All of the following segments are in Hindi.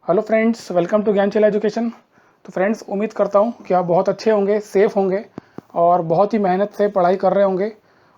Hello friends, welcome to Gyanchala education. तो फ्रेंड्स, उम्मीद करता हूँ कि आप बहुत अच्छे होंगे, सेफ़ होंगे और बहुत ही मेहनत से पढ़ाई कर रहे होंगे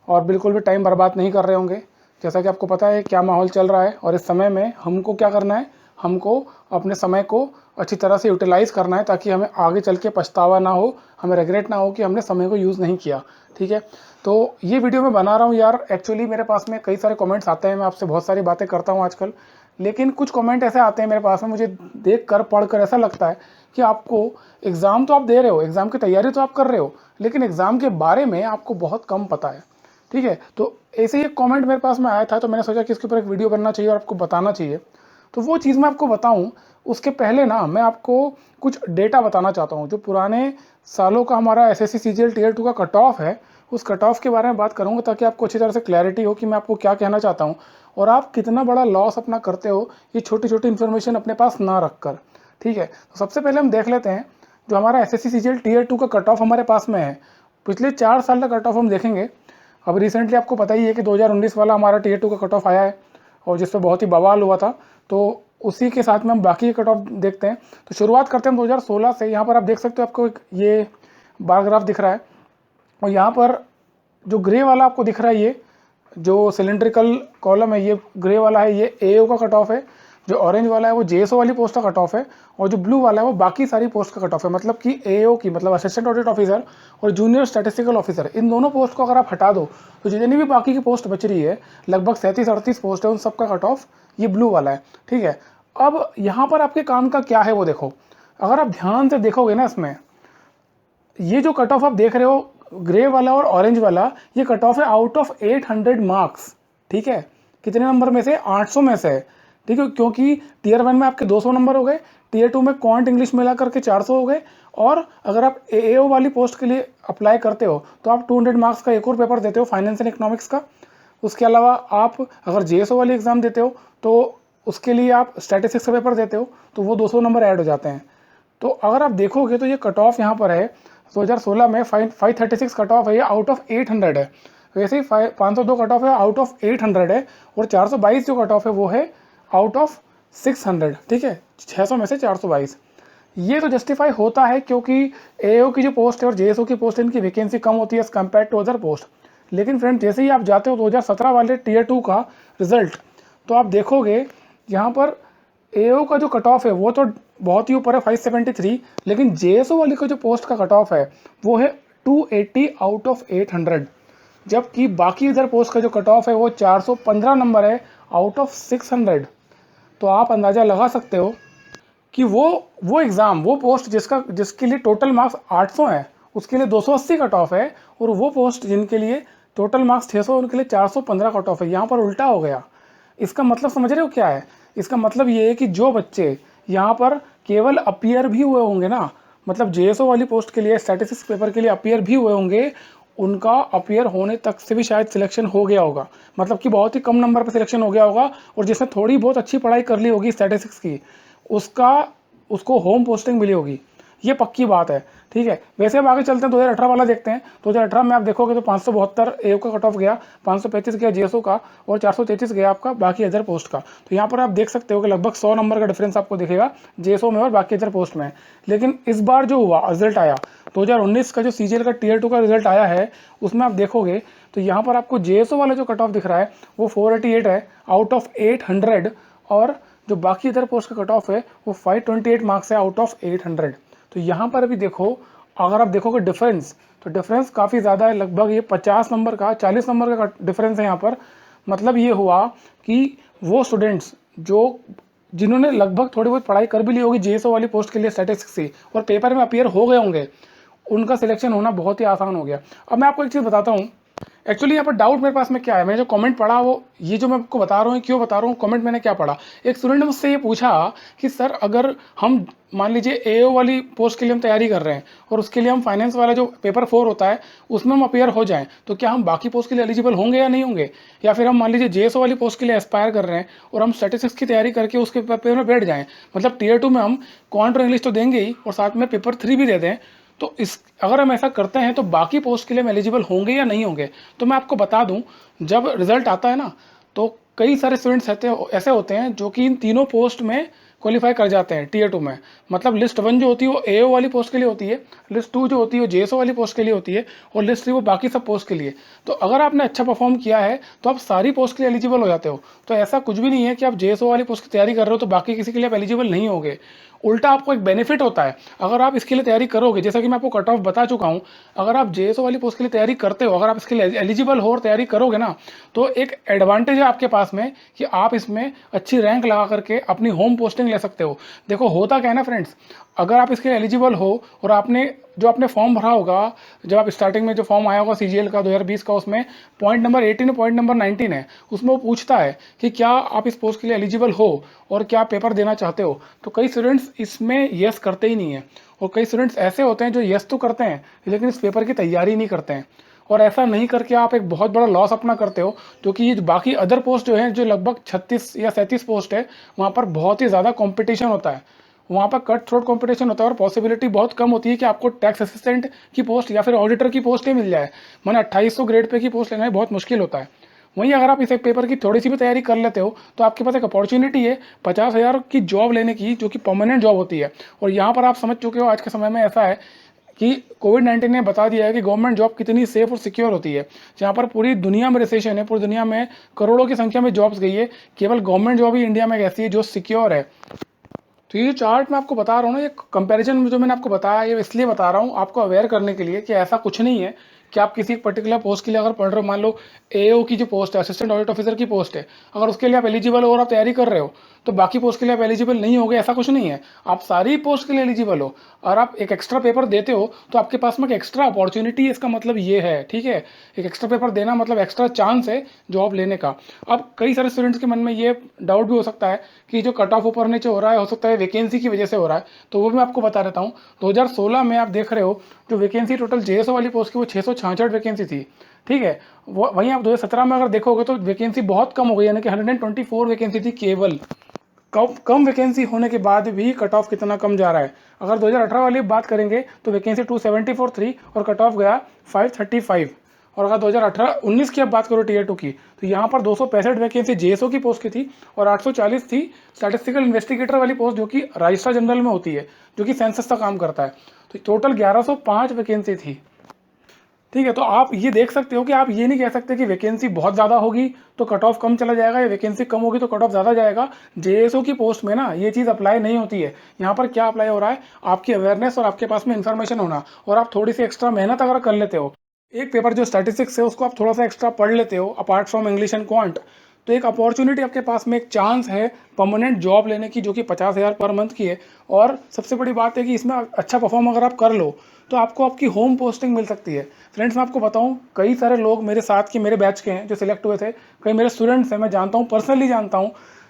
और बिल्कुल भी टाइम बर्बाद नहीं कर रहे होंगे। जैसा कि आपको पता है क्या माहौल चल रहा है और इस समय में हमको क्या करना है, हमको अपने समय को अच्छी तरह से यूटिलाइज़ करना है ताकि हमें आगे चल के पछतावा ना हो, हमें रिग्रेट ना हो कि हमने समय को यूज़ नहीं किया। ठीक है, तो ये वीडियो मैं बना रहा हूँ यार। एक्चुअली मेरे पास में कई सारे कमेंट्स आते हैं, मैं आपसे बहुत सारी बातें करता हूँ आजकल, लेकिन कुछ कमेंट ऐसे आते हैं मेरे पास में, मुझे देख कर पढ़ कर ऐसा लगता है कि आपको एग्ज़ाम तो आप दे रहे हो, एग्ज़ाम की तैयारी तो आप कर रहे हो, लेकिन एग्ज़ाम के बारे में आपको बहुत कम पता है। ठीक है, तो ऐसे ही एक कमेंट मेरे पास में आया था, तो मैंने सोचा कि इसके ऊपर एक वीडियो बनना चाहिए और आपको बताना चाहिए। तो वो चीज़ मैं आपको बताऊं उसके पहले ना मैं आपको कुछ डेटा बताना चाहता हूं। जो पुराने सालों का हमारा एसएससी सीजीएल टियर 2 का कट ऑफ है, उस कट ऑफ के बारे में बात करूंगा ताकि आपको अच्छी तरह से क्लैरिटी हो कि मैं आपको क्या कहना चाहता हूं और आप कितना बड़ा लॉस अपना करते हो ये छोटी छोटी इन्फॉर्मेशन अपने पास ना रखकर। ठीक है, तो सबसे पहले हम देख लेते हैं जो हमारा एसएससी सीजीएल टियर 2 का कट ऑफ हमारे पास में है। पिछले 4 साल का कट ऑफ हम देखेंगे। अब रिसेंटली आपको पता ही है कि 2019 वाला हमारा टियर 2 का कट ऑफ आया है और जिस पर बहुत ही बवाल हुआ था। तो उसी के साथ में हम बाकी के कट ऑफ देखते हैं। तो शुरुआत करते हैं हम 2016 से। यहाँ पर आप देख सकते हो, आपको एक ये बार ग्राफ दिख रहा है और यहाँ पर जो ग्रे वाला आपको दिख रहा है, ये जो सिलेंड्रिकल कॉलम है, ये ग्रे वाला है, ये एओ का कट ऑफ है। जो ऑरेंज वाला है वो जेएसओ वाली पोस्ट का कट ऑफ है और जो ब्लू वाला है वो बाकी सारी पोस्ट का कट ऑफ है। मतलब कि एओ की मतलब असिस्टेंट ऑडिट ऑफिसर और जूनियर स्टैटिस्टिकल ऑफिसर, इन दोनों पोस्ट को अगर आप हटा दो तो जितनी भी बाकी की पोस्ट बच रही है, लगभग 37-38 पोस्ट है, उन सबका कट ऑफ ये ब्लू वाला है। ठीक है, अब यहाँ पर आपके काम का क्या है वो देखो। अगर आप ध्यान से देखोगे ना, इसमें ये जो कट ऑफ आप देख रहे हो ग्रे वाला और ऑरेंज वाला, ये कट ऑफ है आउट ऑफ 800 मार्क्स। ठीक है, कितने नंबर में से? 800 में से। ठीक है, क्योंकि टियर 1 में आपके 200 नंबर हो गए, टियर 2 में क्वांट इंग्लिश मिला करके 400 हो गए, और अगर आप एओ वाली पोस्ट के लिए अप्लाई करते हो तो आप 200 मार्क्स का एक और पेपर देते हो, फाइनेंस एंड इकोनॉमिक्स का। उसके अलावा आप अगर जेएसओ वाली एग्जाम देते हो तो उसके लिए आप स्टैटिस्टिक्स का पेपर देते हो, तो वो 200 नंबर ऐड हो जाते हैं। तो अगर आप देखोगे तो ये कट ऑफ यहाँ पर है 2016 में 536 कट ऑफ है, ये आउट ऑफ 800 है। वैसे ही 502 कट ऑफ है, आउट ऑफ 800 है, और 422 जो कट ऑफ है वो है आउट ऑफ 600। ठीक है, 600 में से 422। ये तो जस्टिफाई होता है क्योंकि एओ की जो पोस्ट है और जेएसओ की पोस्ट है, इनकी वैकेंसी कम होती है as compare to other post. लेकिन फ्रेंड, जैसे ही आप जाते हो 2017 वाले टियर 2 का रिजल्ट, तो आप देखोगे यहाँ पर एओ का जो कट ऑफ है वो तो बहुत ही ऊपर है 573, लेकिन जेएसओ वाली का जो पोस्ट का कट ऑफ है वो है 280 आउट ऑफ 800, जबकि बाकी इधर पोस्ट का जो कट ऑफ है वो 415 नंबर है आउट ऑफ 600। तो आप अंदाज़ा लगा सकते हो कि वो एग्ज़ाम, वो पोस्ट जिसके लिए टोटल मार्क्स 800 हैं, उसके लिए 280 कट ऑफ है, और वो पोस्ट जिनके लिए टोटल मार्क्स 600 उनके लिए 415 कट ऑफ है। यहाँ पर उल्टा हो गया। इसका मतलब समझ रहे हो क्या है? इसका मतलब ये है कि जो बच्चे यहाँ पर केवल अपीयर भी हुए होंगे ना, मतलब जेएसओ वाली पोस्ट के लिए स्टैटिस्टिक्स पेपर के लिए अपीयर भी हुए होंगे, उनका अपीयर होने तक से भी शायद सिलेक्शन हो गया होगा। मतलब कि बहुत ही कम नंबर पर सिलेक्शन हो गया होगा, और जिसने थोड़ी बहुत अच्छी पढ़ाई कर ली होगी स्टैटिस्टिक्स की, उसको होम पोस्टिंग मिली होगी। ये पक्की बात है। ठीक है, वैसे अब आगे चलते हैं, 2018 वाला देखते हैं। 2018 में आप देखोगे तो 572 एओ का कट ऑफ गया, 535 गया जेएसओ का, और 433 गया आपका बाकी अदर पोस्ट का। तो यहाँ पर आप देख सकते हो कि लगभग 100 नंबर का डिफरेंस आपको दिखेगा जेएसओ में और बाकी अदर पोस्ट में। लेकिन इस बार जो हुआ रिजल्ट आया 2019 का, जो सीजीएल का टियर 2 का रिजल्ट आया है, उसमें आप देखोगे तो यहाँ पर आपको जेएसओ वाला जो कट ऑफ दिख रहा है वो 488 है आउट ऑफ 800, और जो बाकी अदर पोस्ट का कट ऑफ है वो 528 मार्क्स है आउट ऑफ 800। तो यहाँ पर अभी देखो, अगर आप देखोगे डिफरेंस, तो डिफरेंस काफ़ी ज़्यादा है। लगभग ये 50 नंबर का, 40 नंबर का डिफरेंस है यहाँ पर। मतलब ये हुआ कि वो स्टूडेंट्स जिन्होंने लगभग थोड़ी बहुत पढ़ाई कर भी ली होगी जेएसओ वाली पोस्ट के लिए स्टैटिस्टिक्स से, और पेपर में अपीयर हो गए होंगे, उनका सिलेक्शन होना बहुत ही आसान हो गया। अब मैं आपको एक चीज़ बताता हूँ। एक्चुअली यहाँ पर डाउट मेरे पास में क्या है, मैंने जो कमेंट पढ़ा, वो ये जो मैं आपको बता रहा हूँ, क्यों बता रहा हूँ, कमेंट मैंने क्या पढ़ा। एक स्टूडेंट ने मुझसे ये पूछा कि सर, अगर हम मान लीजिए एओ वाली पोस्ट के लिए हम तैयारी कर रहे हैं और उसके लिए हम फाइनेंस वाला जो पेपर 4 होता है उसमें हम अपीयर हो जाएं, तो क्या हम बाकी पोस्ट के लिए एलिजिबल होंगे या नहीं होंगे? या फिर हम मान लीजिए जेएसओ वाली पोस्ट के लिए एस्पायर कर रहे हैं और हम स्टैटिस्टिक्स की तैयारी करके उसके पेपर में बैठ जाएँ, मतलब टियर 2 में हम क्वांट और इंग्लिश तो देंगे ही और साथ में पेपर 3 भी दे दें, तो अगर हम ऐसा करते हैं तो बाकी पोस्ट के लिए हम एलिजिबल होंगे या नहीं होंगे? तो मैं आपको बता दूं, जब रिजल्ट आता है ना, तो कई सारे स्टूडेंट्स ऐसे होते हैं जो कि इन तीनों पोस्ट में क्वालिफाई कर जाते हैं टीयर 2 में। मतलब लिस्ट 1 जो होती है वो एओ वाली पोस्ट के लिए होती है, लिस्ट 2 जो होती है वो जेएसओ वाली पोस्ट के लिए होती है, और लिस्ट 3 वो बाकी सब पोस्ट के लिए। तो अगर आपने अच्छा परफॉर्म किया है तो आप सारी पोस्ट के लिए एलिजिबल हो जाते हो। तो ऐसा कुछ भी नहीं है कि आप जेएसओ वाली पोस्ट की तैयारी कर रहे हो तो बाकी किसी के लिए आप एलिजिबल नहीं होगे। उल्टा आपको एक बेनिफिट होता है अगर आप इसके लिए तैयारी करोगे। जैसा कि मैं आपको कट ऑफ बता चुका हूँ, अगर आप जेएसओ वाली पोस्ट के लिए तैयारी करते हो, अगर आप इसके लिए एलिजिबल हो और तैयारी करोगे ना, तो एक एडवांटेज है आपके पास में कि आप इसमें अच्छी रैंक लगा करके अपनी होम पोस्टिंग ले सकते हो। देखो होता क्या है ना फ्रेंड्स, अगर आप इसके लिए एलिजिबल हो और आपने जो आपने फॉर्म भरा होगा, जब आप स्टार्टिंग में जो फॉर्म आया होगा सीजीएल का 2020 का, उसमें पॉइंट नंबर 18 और पॉइंट नंबर 19 है, उसमें वो पूछता है कि क्या आप इस पोस्ट के लिए एलिजिबल हो और क्या पेपर देना चाहते हो। तो कई स्टूडेंट्स इसमें यस करते ही नहीं है, और कई स्टूडेंट्स ऐसे होते हैं जो यस तो करते हैं लेकिन इस पेपर की तैयारी नहीं करते हैं। और ऐसा नहीं करके आप एक बहुत बड़ा लॉस अपना करते हो, क्योंकि ये बाकी अदर पोस्ट जो है, जो लगभग 36 या 37 पोस्ट है, वहाँ पर बहुत ही ज़्यादा कंपटीशन होता है, वहाँ पर कट थ्रोट कंपटीशन होता है, और पॉसिबिलिटी बहुत कम होती है कि आपको टैक्स असिस्टेंट की पोस्ट या फिर ऑडिटर की पोस्ट ही मिल जाए। मैंने 2800 ग्रेड पे की पोस्ट लेना है बहुत मुश्किल होता है। वहीं अगर आप इस एक पेपर की थोड़ी सी भी तैयारी कर लेते हो तो आपके पास एक अपॉर्चुनिटी है 50,000 की जॉब लेने की, जो कि परमानेंट जॉब होती है। और यहाँ पर आप समझ चुके हो आज के समय में ऐसा है कि कोविड-19 ने बता दिया है कि गवर्नमेंट जॉब कितनी सेफ और सिक्योर होती है। जहाँ पर पूरी दुनिया में रिसेशन है, पूरी दुनिया में करोड़ों की संख्या में जॉब्स गई है, केवल गवर्नमेंट जॉब ही इंडिया में एक ऐसी है जो सिक्योर है। तो ये चार्ट मैं आपको बता रहा हूँ ना, ये कंपैरिजन जो मैंने आपको बताया, ये इसलिए बता रहा हूँ आपको अवेयर करने के लिए कि ऐसा कुछ नहीं है कि आप किसी पर्टिकुलर पोस्ट के लिए अगर पढ़ रहे हो, मान लो एओ की जो पोस्ट है, असिस्टेंट ऑडिट ऑफिसर की पोस्ट है, अगर उसके लिए आप एलिजिबल हो और आप तैयारी कर रहे हो तो बाकी पोस्ट के लिए आप एलिजिबल नहीं होगे, ऐसा कुछ नहीं है। आप सारी पोस्ट के लिए एलिजिबल हो, और आप एक एक्स्ट्रा पेपर देते हो तो आपके पास में एक एक्स्ट्रा अपॉर्चुनिटी है, इसका मतलब ये है, ठीक है। एक एक्स्ट्रा पेपर देना मतलब एक्स्ट्रा चांस है जॉब लेने का। अब कई सारे स्टूडेंट्स के मन में ये डाउट भी हो सकता है कि जो कट ऑफ ऊपर नीचे हो रहा है, हो सकता है वैकेंसी की वजह से हो रहा है, तो वो भी मैं आपको बता देता हूँ। 2016 में आप देख रहे हो जो वैकेंसी टोटल जेएसओ वाली पोस्ट की वो 666 वैकेंसी थी, ठीक है। वहीं आप 2017 में अगर देखोगे तो वैकेंसी बहुत कम हो गई, यानी कि 124 वैकेंसी थी केवल। कम वैकेंसी होने के बाद भी कट ऑफ कितना कम जा रहा है। अगर 2018 वाली बात करेंगे तो वैकेंसी 274 थी और कट ऑफ गया 535। और अगर 2018-19 की अब बात करो टीयर 2 की, तो यहाँ पर 265 वैकेंसी जेएसओ की पोस्ट की थी और 840 थी स्टैटिस्टिकल इन्वेस्टिगेटर वाली पोस्ट, जो कि रजिस्ट्रार जनरल में होती है, जो कि सेंसस का काम करता है। तो टोटल 1105 वैकेंसी थी, ठीक है। तो आप ये देख सकते हो कि आप ये नहीं कह सकते कि वैकेंसी बहुत ज़्यादा होगी तो कट ऑफ कम चला जाएगा, या वैकेंसी कम होगी तो कट ऑफ ज़्यादा जाएगा। जेएसओ की पोस्ट में ना ये चीज़ अप्लाई नहीं होती है। यहाँ पर क्या अप्लाई हो रहा है, आपकी अवेयरनेस और आपके पास में इन्फॉर्मेशन होना, और आप थोड़ी सी एक्स्ट्रा मेहनत अगर कर लेते हो, एक पेपर जो स्टैटिस्टिक्स है उसको आप थोड़ा सा एक्स्ट्रा पढ़ लेते हो apart from English and quant, तो एक अपॉर्चुनिटी आपके पास में, एक चांस है परमानेंट जॉब लेने की, जो कि 50,000 पर मंथ की है। और सबसे बड़ी बात है कि इसमें अच्छा परफॉर्म अगर आप कर लो तो आपको आपकी होम पोस्टिंग मिल सकती है। फ्रेंड्स मैं आपको बताऊं, कई सारे लोग मेरे साथ के, मेरे बैच के हैं जो सिलेक्ट हुए थे, कई मेरे स्टूडेंट्स हैं, मैं जानता हूं, पर्सनली जानता हूं,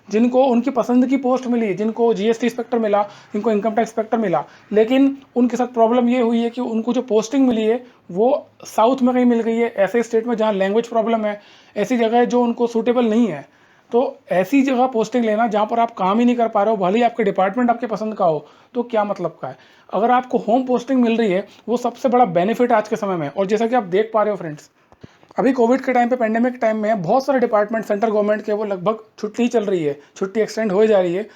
जिनको उनकी पसंद की पोस्ट मिली, जिनको जीएसटी इंस्पेक्टर मिला, जिनको इनकम टैक्स इंस्पेक्टर मिला, लेकिन उनके साथ प्रॉब्लम ये हुई है कि उनको जो पोस्टिंग मिली है वो साउथ में कहीं मिल गई है, ऐसे स्टेट में जहाँ लैंग्वेज प्रॉब्लम है, ऐसी जगह है जो उनको सूटेबल नहीं है। तो ऐसी जगह पोस्टिंग लेना जहाँ पर आप काम ही नहीं कर पा रहे हो, भले ही आपके डिपार्टमेंट आपके पसंद का हो, तो क्या मतलब का है। अगर आपको होम पोस्टिंग मिल रही है वो सबसे बड़ा बेनिफिट आज के समय में। और जैसा कि आप देख पा रहे हो फ्रेंड्स, अभी कोविड के टाइम पे, पेंडेमिक टाइम में बहुत सारे डिपार्टमेंट सेंट्रल गवर्नमेंट के वो लगभग छुट्टी चल रही है, छुट्टी एक्सटेंड हो जा रही है।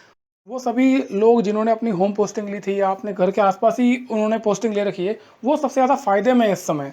वो सभी लोग जिन्होंने अपनी होम पोस्टिंग ली थी या अपने घर के आसपास ही उन्होंने पोस्टिंग ले रखी है, वो सबसे ज़्यादा फायदे में है इस समय।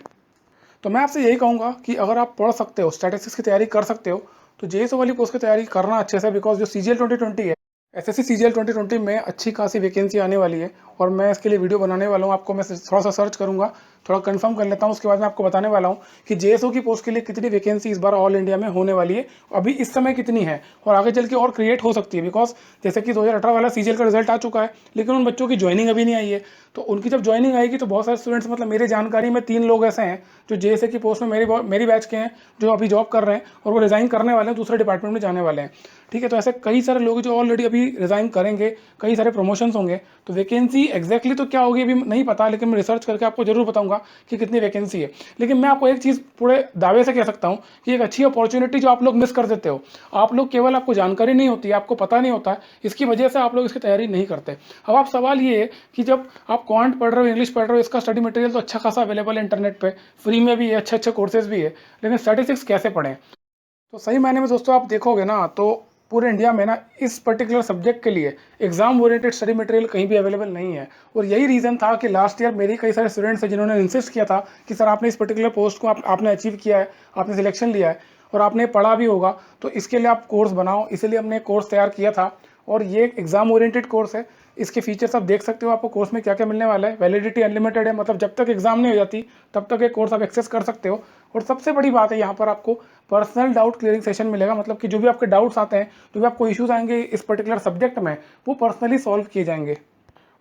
तो मैं आपसे यही कहूँगा कि अगर आप पढ़ सकते हो, स्टैटिस्टिक्स की तैयारी कर सकते हो, तो जेएसओ वाली पोस्ट की तैयारी करना अच्छे से, बिकॉज जो सीजीएल 2020 है, एसएससी सीजीएल 2020 में अच्छी खासी वैकेंसी आने वाली है। और मैं इसके लिए वीडियो बनाने वाला हूँ, आपको मैं थोड़ा सा सर्च करूँगा, थोड़ा कंफर्म कर लेता हूँ, उसके बाद मैं आपको बताने वाला हूँ कि जेएसओ की पोस्ट के लिए कितनी वैकेंसी इस बार ऑल इंडिया में होने वाली है, अभी इस समय कितनी है, और आगे चल के और क्रिएट हो सकती है। बिकॉज जैसे कि 2018 वाला सीजीएल का रिजल्ट आ चुका है, लेकिन उन बच्चों की ज्वाइनिंग अभी नहीं आई है। तो उनकी जब ज्वाइनिंग आएगी तो बहुत सारे स्टूडेंट्स, मतलब मेरी जानकारी में 3 लोग ऐसे हैं जो जेएसए की पोस्ट में मेरी बैच के हैं, जो अभी जॉब कर रहे हैं और वो रिज़ाइन करने वाले हैं, दूसरे डिपार्टमेंट में जाने वाले हैं, ठीक है। तो ऐसे कई सारे लोग जो ऑलरेडी अभी रिज़ाइन करेंगे, कई सारे प्रमोशंस होंगे। तो वैकेंसी एग्जैक्टली तो क्या होगी अभी नहीं पता, लेकिन मैं रिसर्च करके आपको जरूर बताऊंगा कि कितनी वैकेंसी है। लेकिन मैं आपको एक चीज़ पूरे दावे से कह सकता हूँ कि एक अच्छी अपॉर्चुनिटी जो आप लोग मिस कर देते हो, आप लोग केवल, आपको जानकारी नहीं होती है, आपको पता नहीं होता है, इसकी वजह से आप लोग इसकी तैयारी नहीं करते। अब आप सवाल ये है कि जब आप क्वांट पढ़ रहे हो, इंग्लिश पढ़ रहे हो, इसका स्टडी मटेरियल तो अच्छा खासा अवेलेबल है इंटरनेट पर, फ्री में भी है, अच्छे अच्छे कोर्सेज भी है, लेकिन स्टैटिस्टिक्स कैसे पढ़ें। तो सही मायने में दोस्तों आप देखोगे ना, तो पूरे इंडिया में ना इस पर्टिकुलर सब्जेक्ट के लिए एग्जाम ओरिएंटेड स्टडी मटेरियल कहीं भी अवेलेबल नहीं है। और यही रीज़न था कि लास्ट ईयर मेरी कई सारे स्टूडेंट्स हैं जिन्होंने इंसिस्ट किया था कि सर आपने इस पर्टिकुलर पोस्ट को आपने अचीव किया है, आपने सिलेक्शन लिया है और आपने पढ़ा भी होगा, तो इसके लिए आप कोर्स बनाओ। इसीलिए हमने कोर्स तैयार किया था और ये एक एग्जाम ओरिएंटेड कोर्स है। इसके फीचर्स आप देख सकते हो, आपको कोर्स में क्या क्या मिलने वाला है। वैलिडिटी अनलिमिटेड है, मतलब जब तक एग्जाम नहीं हो जाती तब तक ये कोर्स आप एक्सेस कर सकते हो। और सबसे बड़ी बात है, यहाँ पर आपको पर्सनल डाउट क्लियरिंग सेशन मिलेगा, मतलब कि जो भी आपके डाउट्स आते हैं, जो भी आपको इश्यूज आएंगे इस पर्टिकुलर सब्जेक्ट में, वो पर्सनली सॉल्व किए जाएंगे।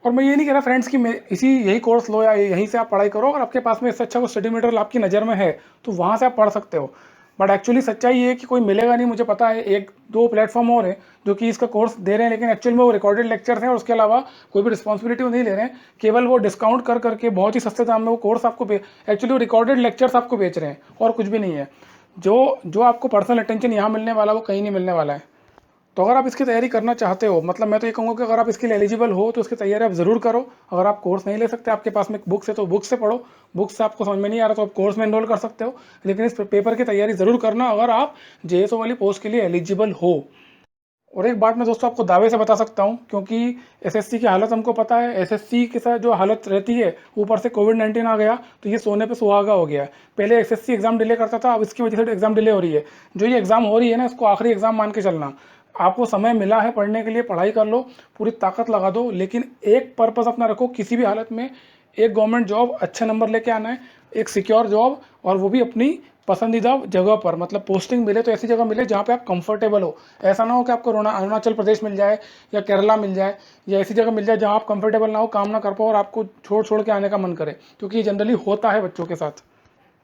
और मैं ये नहीं कह रहा फ्रेंड्स कि मैं यही कोर्स लो या यहीं से आप पढ़ाई करो। अगर आपके पास में इससे अच्छा कोई स्टडी मटेरियल आपकी नज़र में है तो वहाँ से आप पढ़ सकते हो। बट एक्चुअली सच्चाई ये है कि कोई मिलेगा नहीं, मुझे पता है। एक दो प्लेटफॉर्म और हैं जो कि इसका कोर्स दे रहे हैं, लेकिन एक्चुअल में वो रिकॉर्डेड लेक्चर्स हैं और उसके अलावा कोई भी रिस्पॉन्सिबिलिटी वो नहीं ले रहे हैं। केवल वो डिस्काउंट कर करके बहुत ही सस्ते दाम में वो कोर्स आपको एक्चुअली वो रिकॉर्डेड लेक्चर्स आपको बेच रहे हैं और कुछ भी नहीं है। जो आपको पर्सनल अटेंशन यहाँ मिलने वाला वो कहीं नहीं मिलने वाला है। तो अगर आप इसकी तैयारी करना चाहते हो, मतलब मैं तो ये कहूँगा कि अगर आप इसके लिए एलिजिबल हो तो इसकी तैयारी आप ज़रूर करो। अगर आप कोर्स नहीं ले सकते, आपके पास में बुक्स है तो बुक से पढ़ो। बुक से आपको समझ में नहीं आ रहा तो आप कोर्स में एनरोल कर सकते हो, लेकिन इस पेपर की तैयारी ज़रूर करना अगर आप जेएसओ वाली पोस्ट के लिए एलिजिबल हो। और एक बात मैं दोस्तों आपको दावे से बता सकता हूँ, क्योंकि एसएससी की हालत हमको पता है। एसएससी के साथ जो हालत रहती है, ऊपर से कोविड-19 आ गया तो ये सोने पे सुहागा हो गया है। पहले एसएससी एग्जाम डिले करता था, अब इसकी वजह से एग्जाम डिले हो रही है। जो ये एग्जाम हो रही है ना, इसको आखिरी एग्जाम मान के चलना। आपको समय मिला है पढ़ने के लिए, पढ़ाई कर लो, पूरी ताकत लगा दो, लेकिन एक पर्पज़ अपना रखो किसी भी हालत में। एक गवर्नमेंट जॉब अच्छे नंबर लेके आना है, एक सिक्योर जॉब, और वो भी अपनी पसंदीदा जगह पर, मतलब पोस्टिंग मिले तो ऐसी जगह मिले जहाँ पे आप कंफर्टेबल हो। ऐसा ना हो कि आपको अरुणाचल प्रदेश मिल जाए या केरला मिल जाए या ऐसी जगह मिल जाए जहाँ आप कंफर्टेबल ना हो, काम ना कर पाओ और आपको छोड़ छोड़ के आने का मन करे, क्योंकि ये जनरली होता है बच्चों के साथ।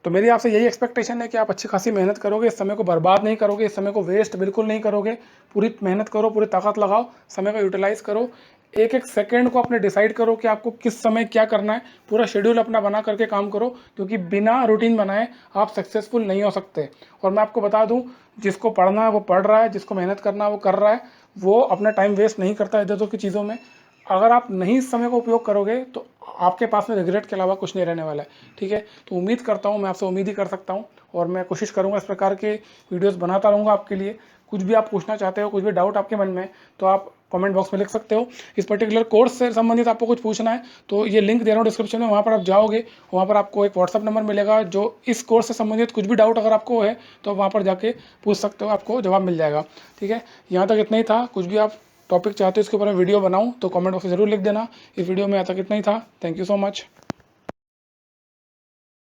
तो मेरी आपसे यही एक्सपेक्टेशन है कि आप अच्छी खासी मेहनत करोगे, इस समय को बर्बाद नहीं करोगे, इस समय को वेस्ट बिल्कुल नहीं करोगे। पूरी मेहनत करो, पूरी ताकत लगाओ, समय का यूटिलाइज़ करो। एक एक सेकंड को अपने डिसाइड करो कि आपको किस समय क्या करना है। पूरा शेड्यूल अपना बना करके काम करो, क्योंकि बिना रूटीन बनाए आप सक्सेसफुल नहीं हो सकते। और मैं आपको बता दूं, जिसको पढ़ना है वो पढ़ रहा है, जिसको मेहनत करना है वो कर रहा है, वो अपना टाइम वेस्ट नहीं करता इधर उधर की चीज़ों में। अगर आप नहीं इस समय का उपयोग करोगे तो आपके पास में रिग्रेट के अलावा कुछ नहीं रहने वाला है। ठीक है, तो उम्मीद करता हूँ, मैं आपसे उम्मीद ही कर सकता हूँ, और मैं कोशिश करूँगा इस प्रकार के वीडियोस बनाता रहूँगा आपके लिए। कुछ भी आप पूछना चाहते हो, कुछ भी डाउट आपके मन में, तो आप कमेंट बॉक्स में लिख सकते हो। इस पर्टिकुलर कोर्स से संबंधित आपको कुछ पूछना है तो ये लिंक दे रहा हूँ डिस्क्रिप्शन में, वहाँ पर आप जाओगे, वहाँ पर आपको एक व्हाट्सअप नंबर मिलेगा। जो इस कोर्स से संबंधित कुछ भी डाउट अगर आपको है तो वहाँ पर जाके पूछ सकते हो, आपको जवाब मिल जाएगा। ठीक है, यहाँ तक इतना ही था। कुछ भी आप टॉपिक चाहते हो इसके ऊपर मैं वीडियो बनाऊँ तो कमेंट बॉक्स में ज़रूर लिख देना। इस वीडियो में यहाँ तक इतना ही था। Thank you so much.